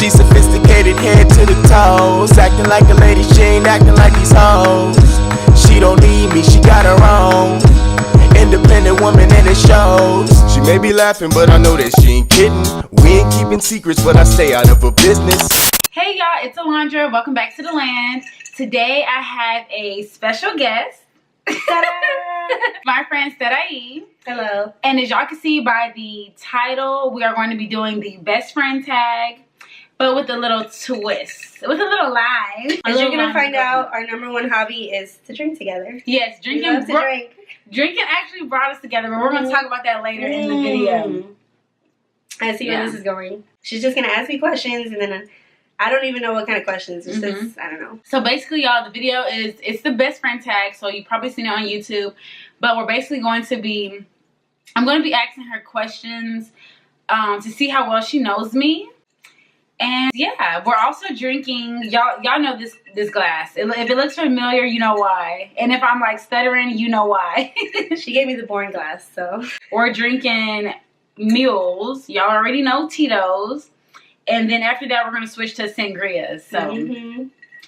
She sophisticated head to the toes, acting like a lady, she ain't acting like these hoes. She don't need me, she got her own. Independent woman and it shows. She may be laughing, but I know that she ain't kidding. We ain't keeping secrets, but I stay out of her business. Hey y'all, it's Alondra. Welcome back to the land. Today I have a special guest. My friend Sarai. Hello. And as y'all can see by the title, we are going to be doing the best friend tag, but with a little twist, with a little lie. As you're gonna find out, our #1 hobby is to drink together. Yes, drinking. We love to drink. Drinking actually brought us together, but we're gonna talk about that later in the video. I see where this is going. She's just gonna ask me questions, and then I don't even know what kind of questions. It's just, I don't know. So basically, y'all, the video is, it's the best friend tag. So you've probably seen it on YouTube. But we're basically going to be, I'm going to be asking her questions to see how well she knows me. And yeah, we're also drinking. Y'all know this glass. If it looks familiar, you know why. And if I'm like stuttering, you know why. She gave me the boring glass, so. We're drinking mules. Y'all already know Tito's. And then after that, we're going to switch to sangria. So,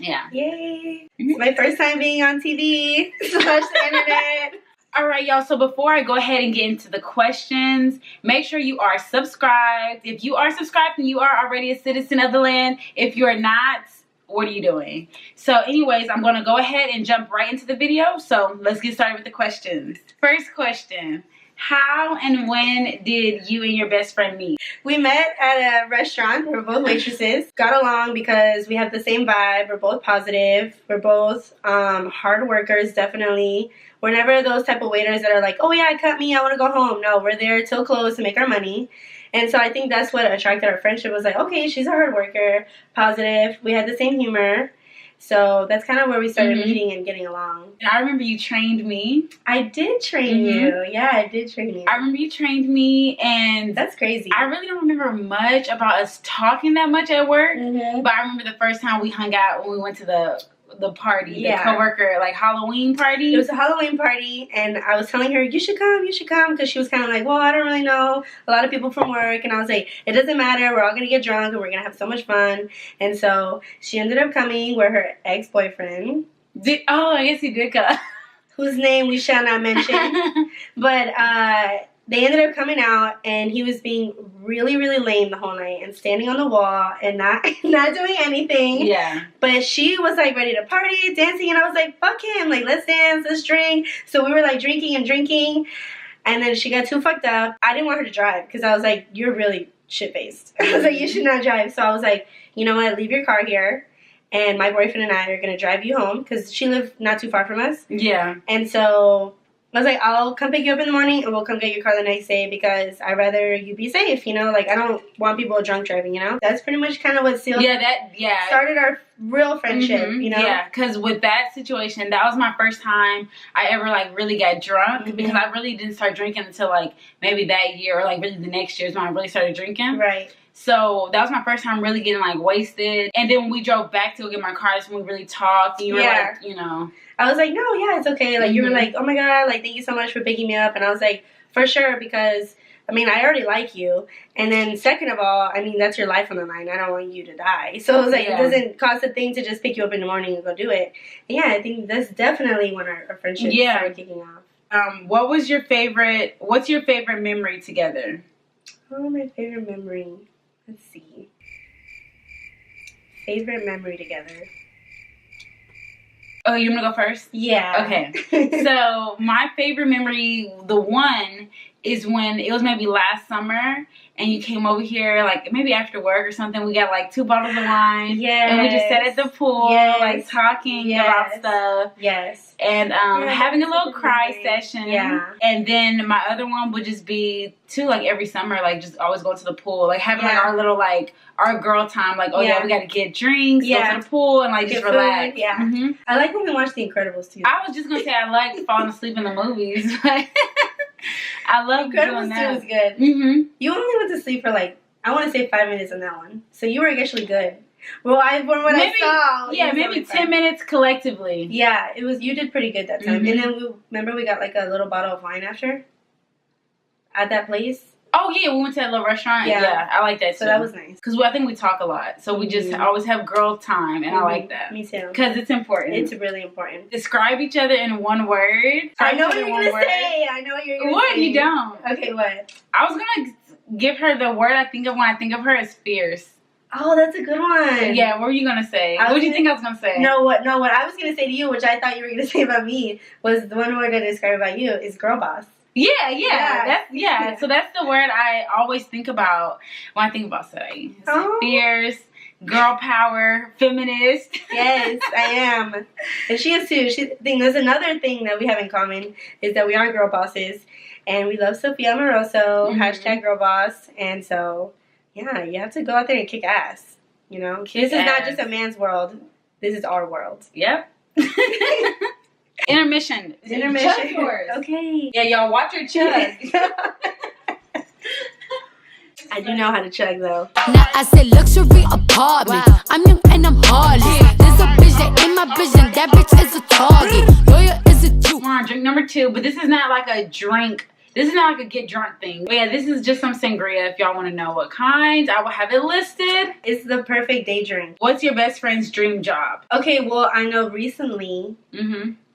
yeah. Yay. It's my first time being on TV. Slash the internet. All right, y'all. So before I go ahead and get into the questions, make sure you are subscribed. If you are subscribed, then you are already a citizen of the land. If you are not, what are you doing? So anyways, I'm going to go ahead and jump right into the video. So let's get started with the questions. First question. How and when did you and your best friend meet? We met at a restaurant. We're both waitresses. Got along because we have the same vibe. We're both positive. We're both hard workers, definitely. We're never those type of waiters that are like, oh yeah, cut me, I want to go home. No, we're there till close to make our money. And so I think that's what attracted our friendship. Was like, okay, she's a hard worker, positive. We had the same humor. So that's kind of where we started meeting and getting along. And I remember you trained me. I did train you. Yeah, I did train you. I remember you trained me, and that's crazy. I really don't remember much about us talking that much at work. But I remember the first time we hung out when we went to the party, the coworker like Halloween party. It was a Halloween party, and I was telling her, you should come, because she was kind of like, well, I don't really know a lot of people from work, and I was like, it doesn't matter, we're all gonna get drunk and we're gonna have so much fun. And so she ended up coming with her ex-boyfriend. I guess he did come. Whose name we shall not mention. But they ended up coming out, and he was being really, really lame the whole night and standing on the wall and not doing anything. Yeah. But she was like ready to party, dancing, and I was like, fuck him. Like, let's dance, let's drink. So we were like drinking. And then she got too fucked up. I didn't want her to drive because I was like, you're really shit-faced. I was like, you should not drive. So I was like, you know what, leave your car here. And my boyfriend and I are going to drive you home because she lived not too far from us. Yeah. And so I was like, I'll come pick you up in the morning and we'll come get your car the next day because I'd rather you be safe, you know? Like, I don't want people drunk driving, you know? That's pretty much kind of what started our real friendship, you know? Yeah, because with that situation, that was my first time I ever, like, really got drunk because I really didn't start drinking until, like, maybe that year or, like, really the next year is when I really started drinking. Right. So that was my first time really getting, like, wasted. And then when we drove back to go get my car, that's when we really talked. And you were like, you know. I was like, no, yeah, it's okay. Like, you were like, oh, my God, like, thank you so much for picking me up. And I was like, for sure, because, I mean, I already like you. And then second of all, I mean, that's your life on the line. I don't want you to die. So it was like, it doesn't cost a thing to just pick you up in the morning and go do it. And yeah, I think that's definitely when our friendship started kicking off. What's your favorite memory together? Oh, my favorite memory. Let's see. Favorite memory together. Oh, you want to go first? Yeah. Okay. So my favorite memory, the one, is when it was maybe last summer and you came over here, like maybe after work or something. We got like 2 bottles of wine. Yes. And we just sat at the pool, like talking about stuff. Yes. And having a little cry session. Yeah. And then my other one would just be too, like every summer, like just always go to the pool. Like having like our little like our girl time, like, oh yeah, we gotta get drinks, go to the pool and like just relax. Food. Yeah. I like when we watch The Incredibles too. I was just gonna say I like falling asleep in the movies. I love doing that. Incredibles 2 is good. You only went to sleep for like, I want to say 5 minutes on that one. So you were actually good. Well, from what I saw. Yeah, maybe 10 minutes collectively. Yeah, it was. You did pretty good that time. And then remember we got like a little bottle of wine after? At that place? Oh yeah, we went to that little restaurant. Yeah, I like that too. So that was nice. Because I think we talk a lot. So we just always have girl time, and I like that. Me too. Because it's important. It's really important. Describe each other in one word. I know what you're going to say. I know what you're going to say. What? You don't. Okay, what? I was going to give her the word I think of when I think of her is fierce. Oh, that's a good one. Yeah, what were you going to say? What do you think I was going to say? No, what I was going to say to you, which I thought you were going to say about me, was the one word I described about you is girl boss. Yeah. So that's the word I always think about when I think about Say. Fierce, girl power, feminist. Yes, I am. And she is too. There's another thing that we have in common is that we are girl bosses. And we love Sophia Amoroso, hashtag girl boss. And so, yeah, you have to go out there and kick ass. You know? This is not just a man's world. This is our world. Yep. Intermission. Intermission. Yours. Okay. Yeah, y'all watch your chug. I do know how to chug though. Now I say luxury apartment. Wow. I'm young and I'm heartless. There's a bitch that in my vision. That bitch is a target. Lawyer is a Jew. We're on drink number 2, but this is not like a drink. This is not like a get drunk thing. But yeah, this is just some sangria if y'all want to know what kinds. I will have it listed. It's the perfect day drink. What's your best friend's dream job? Okay, well, I know recently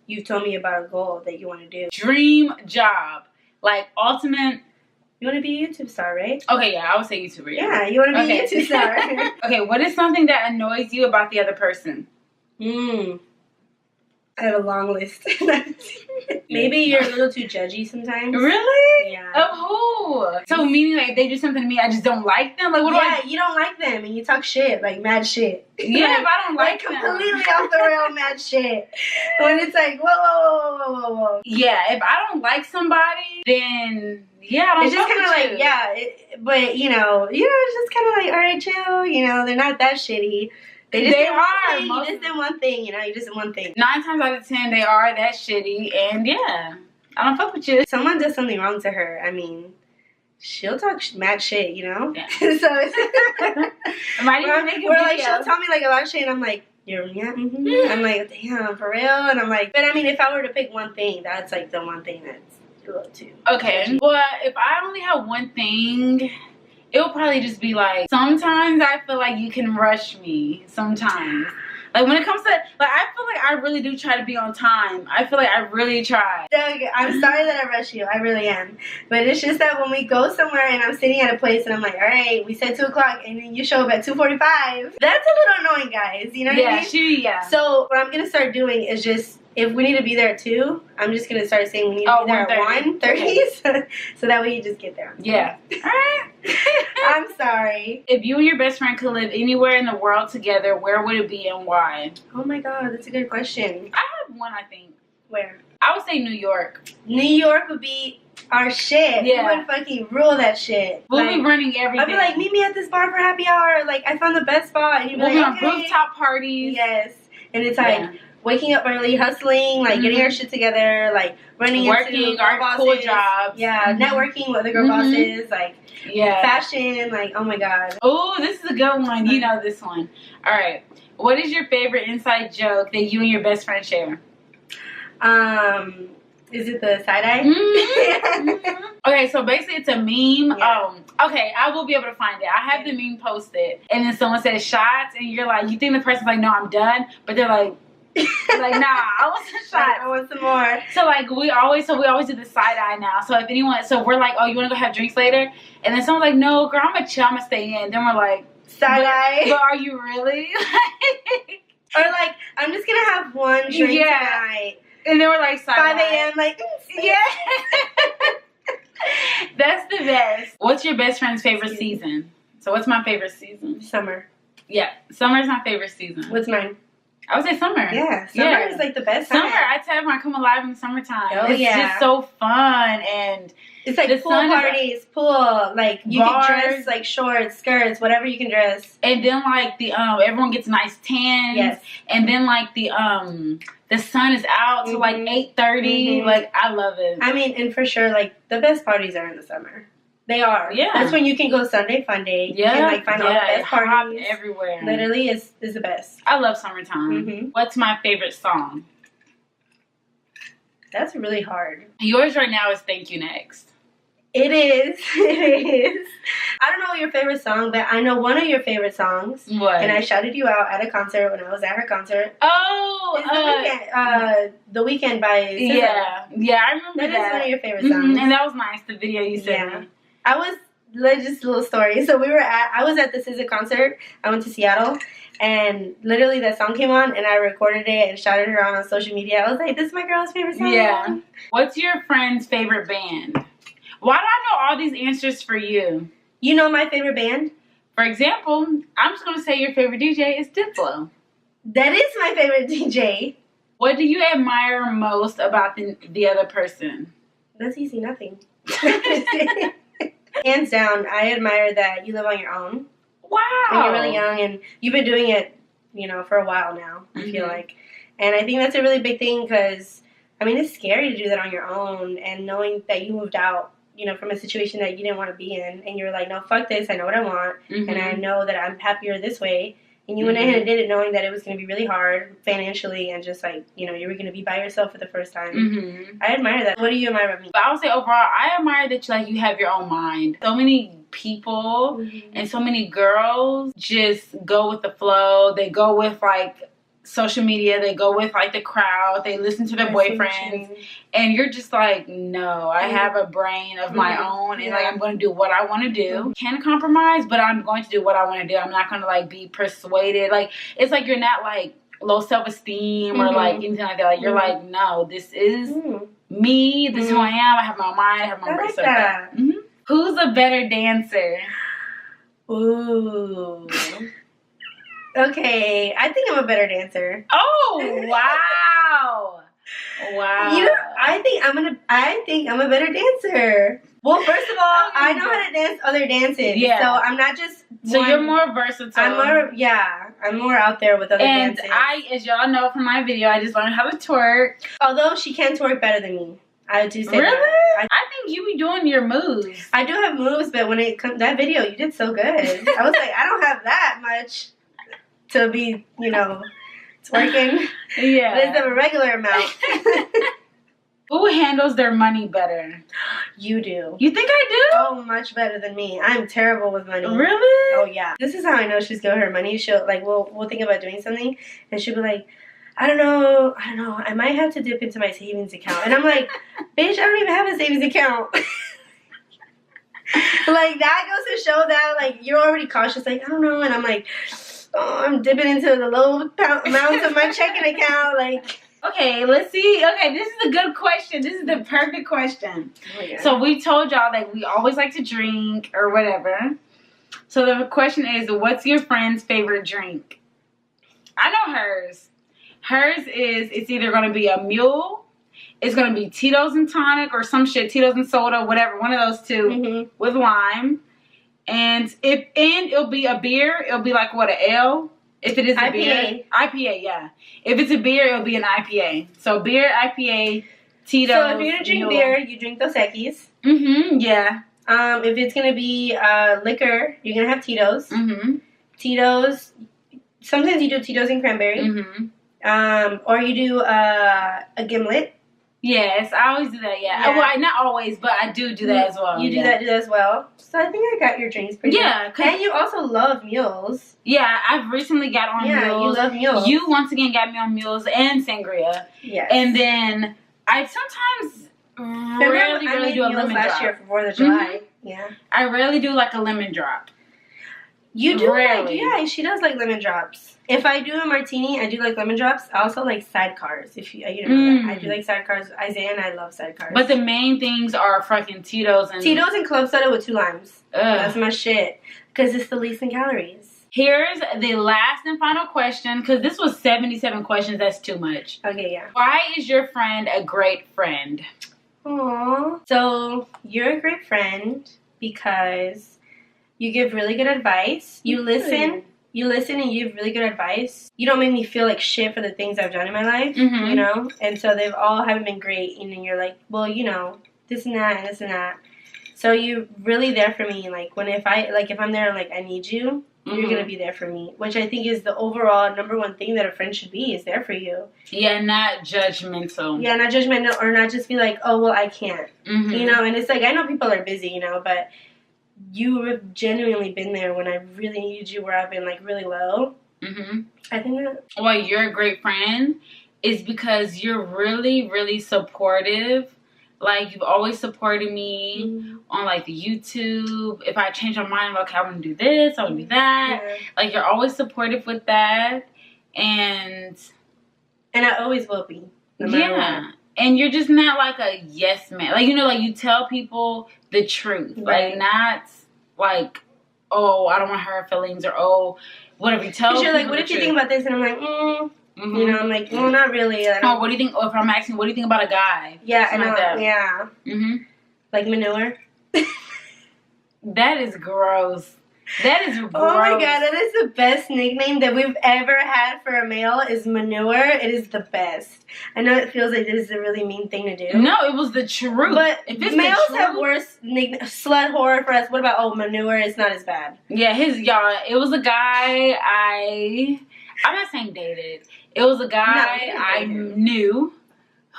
you told me about a goal that you want to do. Dream job. Like ultimate. You want to be a YouTube star, right? Okay, yeah, I would say YouTuber. Yeah, you want to be a YouTube star. Okay, what is something that annoys you about the other person? I have a long list. Maybe you're a little too judgy sometimes. Really? Yeah. Of who? So meaning like if they do something to me, I just don't like them? Like what do I... you don't like them and you talk shit, like mad shit. Yeah, if I don't like them. Completely off the rail mad shit. When it's like, whoa. Yeah, if I don't like somebody, then yeah, I don't it's just kind of like, but you know, it's just kind of like, all right, chill. You know, they're not that shitty. They just did one thing, you know, you just did one thing. 9 times out of 10, they are that shitty, and yeah, I don't fuck with you. If someone does something wrong to her, I mean, she'll talk mad shit, you know? Yeah. So it's might even make a video. Like, she'll tell me like a lot of shit, and I'm like, I'm like, damn, for real? And I'm like, but I mean, if I were to pick one thing, that's like the one thing that's a little too. Okay, well, if I only have one thing, it will probably just be like, sometimes I feel like you can rush me. Sometimes. Like when it comes to, like I feel like I really do try to be on time. I feel like I really try. Doug, I'm sorry that I rush you. I really am. But it's just that when we go somewhere and I'm sitting at a place and I'm like, all right, we said 2 o'clock and then you show up at 2:45. That's a little annoying, guys. You know what I mean? Yeah. So what I'm going to start doing is just, if we need to be there at 2, I'm just going to start saying we need to be there at 1:30. Okay. So that way you just get there. Yeah. Alright. I'm sorry. If you and your best friend could live anywhere in the world together, where would it be and why? Oh my god, that's a good question. I have one, I think. Where? I would say New York. New York would be our shit. Yeah. We would fucking rule that shit. We'll be running everything. I'd be like, meet me at this bar for happy hour. Like, I found the best spot. And you'd be we'll like, be on rooftop parties. Yes. And it's like, waking up early, hustling, like getting our shit together, like working into our cool jobs. Yeah, networking with other girl bosses, like fashion, like oh my god. Oh, this is a good one. You know this one. All right. What is your favorite inside joke that you and your best friend share? Is it the side eye? Okay, so basically it's a meme. Yeah. Okay, I will be able to find it. I have the meme posted, and then someone says shots, and you're like, you think the person's like, no, I'm done, but they're like. Like nah, I want some shots. I want some more. So like we always do the side eye now. So if anyone, so we're like, oh, you want to go have drinks later? And then someone's like, no, girl, I'm gonna chill, I'm gonna stay in. Then we're like, side eye. But are you really? Or like, I'm just gonna have one drink tonight. And then we're like, 5 a.m. Like, yeah. That's the best. What's your best friend's favorite season? So what's my favorite season? Summer. Yeah, summer's my favorite season. What's mine? I would say summer. Yeah, summer is like the best time. Summer, I tell everyone I come alive in the summertime. Oh, it's just so fun, and it's like pool parties, pool, like you can dress like shorts, skirts, whatever you can dress. And then like the everyone gets nice tans. Yes. And then like the sun is out to like 8:30. Like I love it. I mean, and for sure, like the best parties are in the summer. They are. Yeah. That's when you can go Sunday fun day. Yeah. You can like find all the best parties everywhere. Literally is the best. I love summertime. What's my favorite song? That's really hard. Yours right now is Thank You Next. It is. It is. I don't know your favorite song, but I know one of your favorite songs. What? And I shouted you out at a concert when I was at her concert. Oh, It's The Weeknd by SZA. Yeah, I remember that. That is one of your favorite songs. And that was nice, the video you sent me. I was, just a little story. So I was at the SZA concert. I went to Seattle. And literally that song came on and I recorded it and shouted her on social media. I was like, this is my girl's favorite song. Yeah. What's your friend's favorite band? Why do I know all these answers for you? You know my favorite band? For example, I'm just going to say your favorite DJ is Diplo. That is my favorite DJ. What do you admire most about the other person? That's easy, nothing. Hands down, I admire that you live on your own. Wow. And you're really young and you've been doing it, for a while now, I feel like. And I think that's a really big thing because, it's scary to do that on your own and knowing that you moved out, from a situation that you didn't want to be in. And you're like, no, fuck this. I know what I want. And I know that I'm happier this way. And you went ahead and did it knowing that it was going to be really hard financially and just like, you were going to be by yourself for the first time. I admire that. What do you admire about me? But I would say overall, I admire that you have your own mind. So many people and so many girls just go with the flow. They go with social media. They go with the crowd. They listen to their boyfriends. And you're just like, no, I have a brain of my own and I'm going to do what I want to do. Can compromise, but I'm going to do what I want to do. I'm not going to be persuaded. It's like you're not low self-esteem or anything like that. You're like, no, this is me. This is who I am. I have my mind. I have my brain. Like that. Who's a better dancer? Ooh. Okay, I think I'm a better dancer. Oh, wow. Wow. I think I'm a better dancer. Well, first of all, I know how to dance other dances. Yeah. So I'm not just you're more versatile. I'm more out there with other dances. And as y'all know from my video, I just learned how to twerk. Although she can twerk better than me. I do say really? that. I think you be doing your moves. I do have moves, but when it comes that video, you did so good. I was like, I don't have that much to be, twerking. Yeah. But it's a regular amount. Who handles their money better? You do. You think I do? Oh, much better than me. I'm terrible with money. Really? Oh, yeah. This is how I know she's good with her money. She'll, we'll think about doing something, and she'll be like, I don't know, I might have to dip into my savings account. And I'm like, bitch, I don't even have a savings account. That goes to show that, you're already cautious, I don't know. And I'm like, oh, I'm dipping into the low amounts of my checking account, Okay, let's see. Okay, this is a good question. This is the perfect question. Oh, yeah. So we told y'all that we always like to drink or whatever. So the question is, what's your friend's favorite drink? I know hers. Hers is, it's either going to be a mule, it's going to be Tito's and tonic or some shit, Tito's and soda, whatever, one of those two with lime. And it'll be a beer, it'll be an ale. If it is a beer. IPA, yeah. If it's a beer, it'll be an IPA. So beer, IPA, Tito's. So if you're going to drink beer, you drink Dos Equis. Yeah. If it's going to be liquor, you're going to have Tito's. Tito's, sometimes you do Tito's and cranberry. Or you do a gimlet. Yes, I always do that, yeah. Well, not always, but I do that as well. You do that as well. So I think I got your drinks pretty good. And you also love mules. Yeah, I've recently got on mules. Yeah, you love mules. You once again got me on mules and sangria. Yes. And then I sometimes rarely do a lemon drop. Last year for 4th of July. Yeah. I rarely do a lemon drop. You do yeah, she does like lemon drops. If I do a martini, I do like lemon drops. I also like sidecars. If you know that. I do like sidecars. Isaiah and I love sidecars. But the main things are fucking Tito's and club soda with 2 limes. That's my shit. Because it's the least in calories. Here's the last and final question. Because this was 77 questions. That's too much. Okay, yeah. Why is your friend a great friend? Aww. So, you're a great friend because you give really good advice. You listen. You listen and you give really good advice. You don't make me feel like shit for the things I've done in my life, And so they've all haven't been great. And then you're like, well, this and that and this and that. So you're really there for me. Like if I'm there and like I need you, you're gonna be there for me. Which I think is the overall number one thing that a friend should be, is there for you. Yeah, not judgmental. Yeah, not judgmental, or not just be like, oh well, I can't. You know, and it's like, I know people are busy, you know, but you have genuinely been there when I really needed you, where I've been like really low. I think that why you're a great friend is because you're really, really supportive. Like, you've always supported me on, like, the YouTube. If I change my mind, okay, I want to do this, I want to do that. Yeah. Like, you're always supportive with that. And I always will be. No matter what. And you're just not, like, a yes man. Like, you know, like, you tell people the truth. Right. Like, not, like, oh, I don't want to hurt feelings, or, oh, whatever. You tell people. Because you're like, what if you think about this? And I'm like, you know, I'm like, well, not really. Oh, what do you think? Or if I'm asking, what do you think about a guy? Yeah, and like that. Yeah. Like manure. That is gross. That is gross. Oh my god, that is the best nickname that we've ever had for a male, is manure. It is the best. I know it feels like this is a really mean thing to do. No, it was the truth. But if males have worse nicknames. Slut whore for us. What about, oh, manure? It's not as bad. Yeah, it was a guy I'm not saying dated. It was a guy I knew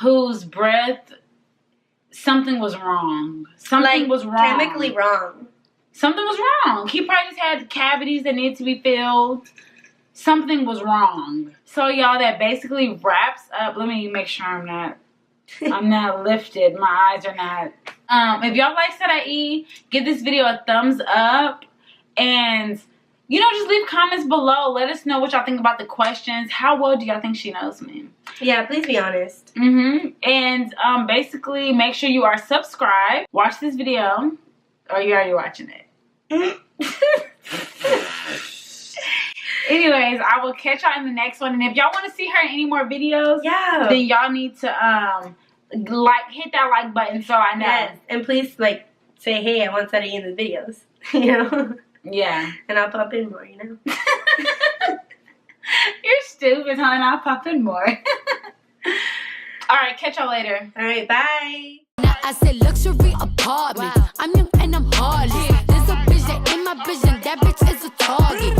whose breath, something was wrong. Something was wrong. Chemically wrong. Something was wrong. He probably just had cavities that needed to be filled. Something was wrong. So, y'all, that basically wraps up. Let me make sure I'm not lifted. My eyes are not. If y'all like Sarai, give this video a thumbs up. And, you know, just leave comments below. Let us know what y'all think about the questions. How well do y'all think she knows me? Yeah, please be honest. And basically, make sure you are subscribed. Watch this video. Or you're already watching it. Anyways, I will catch y'all in the next one. And if y'all want to see her in any more videos, then y'all need to hit that like button so I know. Yes. And please say, hey, I want Sarai in the videos. You know? Yeah. And I'll pop in more, you know? You're stupid, huh? And I'll pop in more. Alright, catch y'all later. Alright, bye. Now I said luxury apartment. I'm young and I'm heartless. There's a bitch that in my vision. That bitch is a target.